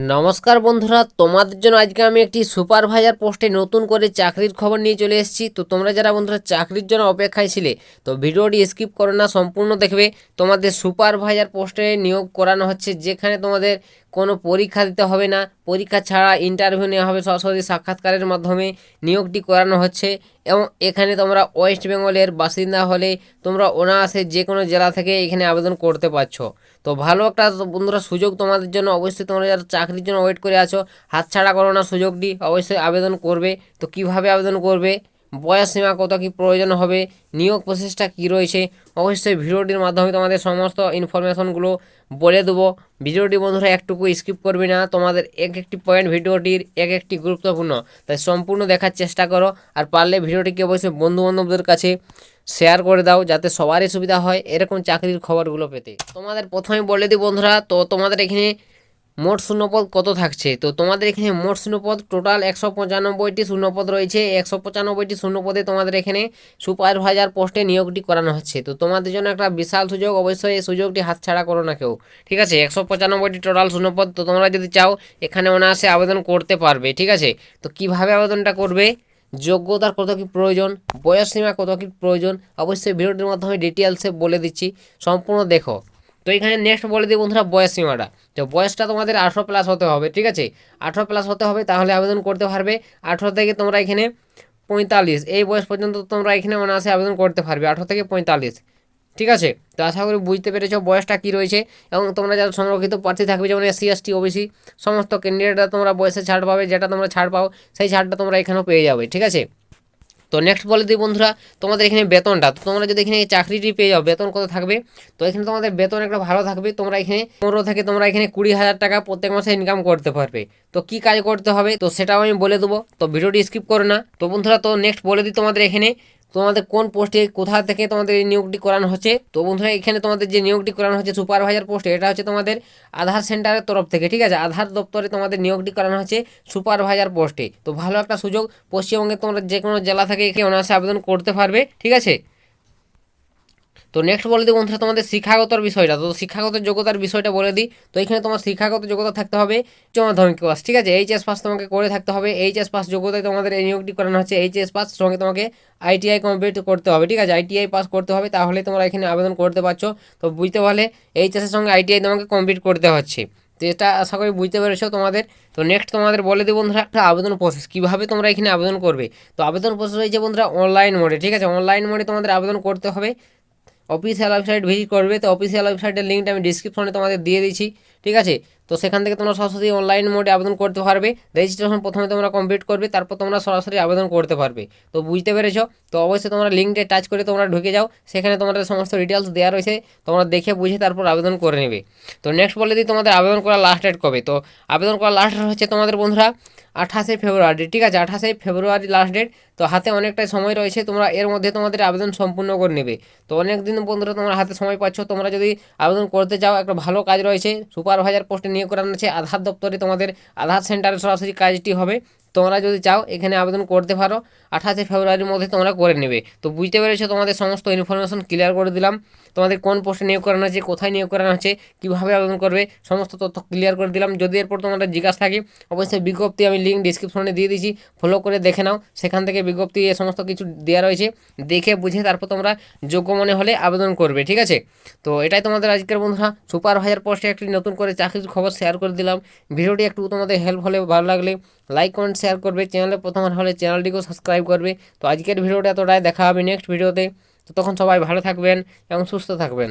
নমস্কার বন্ধুরা, তোমাদের জন্য আজকে আমি একটি সুপারভাইজার পোস্টে নতুন করে চাকরির খবর নিয়ে চলে এসেছি। তো তোমরা যারা বন্ধুরা চাকরির জন্য অপেক্ষায় ছিলে, তো ভিডিওটি স্কিপ করো না, সম্পূর্ণ দেখবে। তোমাদের সুপারভাইজার পোস্টে নিয়োগ করানো হচ্ছে, যেখানে তোমাদের কোনো পরীক্ষা দিতে হবে না, পরীক্ষা ছাড়া ইন্টারভিউ নেওয়া হবে, সরাসরি সাক্ষাৎকারের মাধ্যমে নিয়োগটি করানো হচ্ছে। এবং এখানে তোমরা ওয়েস্ট বেঙ্গলের বাসিন্দা হলে তোমরা অনায়াসে যে কোনো জেলা থেকে এখানে আবেদন করতে পারছো। তো ভালো একটা বন্ধুরা সুযোগ তোমাদের জন্য। অবশ্যই তোমরা যারা চাকরির জন্য ওয়েট করে আছো, হাতছাড়া করো না সুযোগটি, অবশ্যই আবেদন করবে। তো কিভাবে আবেদন করবে, বয়স সীমা কত কী প্রয়োজন হবে, নিয়োগ প্রসেসটা কী রয়েছে, অবশ্যই ভিডিওটির মাধ্যমে তোমাদের সমস্ত ইনফরমেশনগুলো বলে দেবো। ভিডিওটি বন্ধুরা একটুকু স্কিপ করবে না, তোমাদের এক একটি পয়েন্ট ভিডিওটির এক একটি গুরুত্বপূর্ণ, তাই সম্পূর্ণ দেখার চেষ্টা করো। আর পারলে ভিডিওটিকে অবশ্যই বন্ধুবান্ধবদের কাছে শেয়ার করে দাও, যাতে সবারই সুবিধা হয় এরকম চাকরির খবরগুলো পেতে। তোমাদের প্রথমে বলে দিই বন্ধুরা, তো তোমাদের এখানে মোট শূন্যপদ কত থাকছে। তো তোমাদের এখানে মোট শূন্যপদ টোটাল 195টি শূন্যপদ রয়েছে। 195টি শূন্যপদে তোমাদের এখানে সুপারভাইজার পোস্টে নিয়োগটি করানো হচ্ছে। তো তোমাদের জন্য একটা বিশাল সুযোগ, অবশ্যই এই সুযোগটি হাতছাড়া করো না কেউ, ঠিক আছে। 195টি টোটাল শূন্যপদ, তো তোমরা যদি চাও এখানে অনায়াসে আবেদন করতে পারবে, ঠিক আছে। তো কিভাবে আবেদনটা করবে, যোগ্যতার কত কী প্রয়োজন, বয়স সীমা কত কী প্রয়োজন, অবশ্যই ভিডিওটির মাধ্যমে ডিটেলসে বলে দিচ্ছি, সম্পূর্ণ দেখো। তো এখানে নেক্সট বলে দিই বন্ধুরা বয়স সীমাটা। তো বয়সটা তোমাদের 18+ হতে হবে, ঠিক আছে। 18+ হতে হবে, তাহলে আবেদন করতে পারবে। 18 থেকে তোমরা এখানে 45 এই বয়স পর্যন্ত তোমরা এখানে অনায়াসে আবেদন করতে পারবে, 18 থেকে 45, ঠিক আছে। তো আশা করি বুঝতে পেরেছো বয়সটা কী রয়েছে। এবং তোমরা যারা সংরক্ষিত প্রার্থী থাকবে, যেমন SC ST OBC সমস্ত ক্যান্ডিডেটরা তোমরা বয়সে ছাড় পাবে, যেটা তোমরা ছাড় পাও সেই ছাড়টা তোমরা এখানেও পেয়ে যাবে, ঠিক আছে। তো নেক্সট বলে দিই বন্ধুরা, তোমাদের এখানে বেতনটা, তো তোমরা যদি এখানে চাকরিটি পেয়ে যাও, বেতন কত থাকবে। তো এখানে তোমাদের বেতন একটা ভালো থাকবে। তোমরা এখানে 15 থেকে তোমরা এখানে 20,000 টাকা প্রত্যেক মাসে ইনকাম করতে পারবে। তো কি কাজ করতে হবে তো সেটাও আমি বলে দেবো, তো ভিডিওটি স্কিপ করো না। তো বন্ধুরা, তো নেক্সট বলে দিই তোমাদের এখানে তোমাদের কোন পোস্টে কোথা থেকে তোমাদের এই নিয়োগটি করানো হচ্ছে। তো বন্ধুরা, এখানে তোমাদের যে নিয়োগটি করানো হচ্ছে সুপারভাইজার পোস্টে, এটা হচ্ছে তোমাদের আধার সেন্টারের তরফ থেকে, ঠিক আছে। আধার দপ্তরে তোমাদের নিয়োগটি করানো হচ্ছে সুপারভাইজার পোস্টে। তো ভালো একটা সুযোগ, পশ্চিমবঙ্গে তোমরা যে কোনো জেলা থেকে এখানে অনায়াসে আবেদন করতে পারবে, ঠিক আছে। তো নেক্সট বলে দিই বন্ধুরা তোমাদের শিক্ষাগতর বিষয়টা। তো শিক্ষাগত যোগ্যতার বিষয়টা বলে দিই। তো এখানে তোমার শিক্ষাগত যোগ্যতা থাকতে হবে উচ্চ মাধ্যমিক পাস, ঠিক আছে। HS পাস তোমাকে করে থাকতে হবে। HS পাস যোগ্যতায় তোমাদের এই নিয়োগটি করানো হচ্ছে। HS পাস সঙ্গে তোমাকে ITI কমপ্লিট করতে হবে, ঠিক আছে। ITI পাস করতে হবে, তাহলে তোমরা এখানে আবেদন করতে পারছো। তো বুঝতে পারলে HS এর সঙ্গে ITI তোমাকে কমপ্লিট করতে হচ্ছে। তো এটা আশা করি বুঝতে পেরেছো তোমাদের। তো নেক্সট তোমাদের বলে দিই বন্ধুরা একটা আবেদন প্রসেস, কীভাবে তোমরা এখানে আবেদন করবে। তো আবেদন প্রসেস হয়েছে বন্ধুরা অনলাইন মোডে, ঠিক আছে। অনলাইন মোডে তোমাদের আবেদন করতে হবে। অফিসিয়াল ওয়েবসাইট ভিজিট করবে। তো অফিসিয়াল ওয়েবসাইটের লিঙ্কটা আমি ডিসক্রিপশনে তোমাদের দিয়ে দিচ্ছি, ঠিক আছে। তো সেখান থেকে তোমরা সরাসরি অনলাইন মোডে আবেদন করতে পারবে। রেজিস্ট্রেশন প্রথমে তোমরা কমপ্লিট করবে, তারপর তোমরা সরাসরি আবেদন করতে পারবে। তো বুঝতে পেরেছো। তো অবশ্যই তোমরা লিঙ্কটা টাচ করে তোমরা ঢুকে যাও, সেখানে তোমাদের সমস্ত ডিটেলস দেওয়া রয়েছে, তোমরা দেখে বুঝে তারপর আবেদন করে নেবে। তো নেক্সট বলে দিই তোমাদের আবেদন করার লাস্ট ডেট কবে। তো আবেদন করার লাস্ট ডেট হচ্ছে তোমাদের বন্ধুরা 28শে ফেব্রুয়ারি, ঠিক আছে। 28শে ফেব্রুয়ারি লাস্ট ডেট। তো হাতে অনেকটাই সময় রয়েছে, তোমরা এর মধ্যে তোমাদের আবেদন সম্পূর্ণ করে নেবে। তো অনেক দিন বন্ধুরা তোমরা হাতে সময় পাচ্ছ। তোমরা যদি আবেদন করতে চাও, একটা ভালো কাজ রয়েছে, সুপারভাইজার পোস্টে নিয়োগ করানো আছে। আধার দপ্তরে তোমাদের আধার সেন্টারে সরাসরি কাজটি হবে। তোমরা যদি চাও এখানে আবেদন করতে পারো, 28শে ফেব্রুয়ারির মধ্যে তোমরা করে নেবে। তো বুঝতে পেরেছো, তোমাদের সমস্ত ইনফরমেশন ক্লিয়ার করে দিলাম। তোমাদের কোন পোস্টে নিয়োগ করানো আছে, কোথায় নিয়োগ করানো আছে, কীভাবে আবেদন করবে, সমস্ত তথ্য ক্লিয়ার করে দিলাম। যদি এরপর তোমাদের জিজ্ঞাসা থাকে, অবশ্যই বিজ্ঞপ্তি আমি লিঙ্ক ডিসক্রিপশনে দিয়ে দিয়েছি, ফলো করে দেখে নাও। সেখান থেকে বিজ্ঞপ্তি এ সমস্ত কিছু দেওয়া রয়েছে, দেখে বুঝে তারপর তোমরা যোগ্য মনে হলে আবেদন করবে, ঠিক আছে। তো এটাই তোমাদের আজকের বন্ধুরা সুপারভাইজার পোস্টে একটি নতুন করে চাকরির খবর শেয়ার করে দিলাম। ভিডিওটি একটু তোমাদের হেল্প হলে, ভালো লাগলে লাইক কমেন্ট শেয়ার করবে। চ্যানেলে প্রথমবার হলে চ্যানেলটিকেও সাবস্ক্রাইব করবে। তো আজকের ভিডিওটা এতটাই, দেখা হবে নেক্সট ভিডিওতে। তো তখন সবাই ভালো থাকবেন এবং সুস্থ থাকবেন।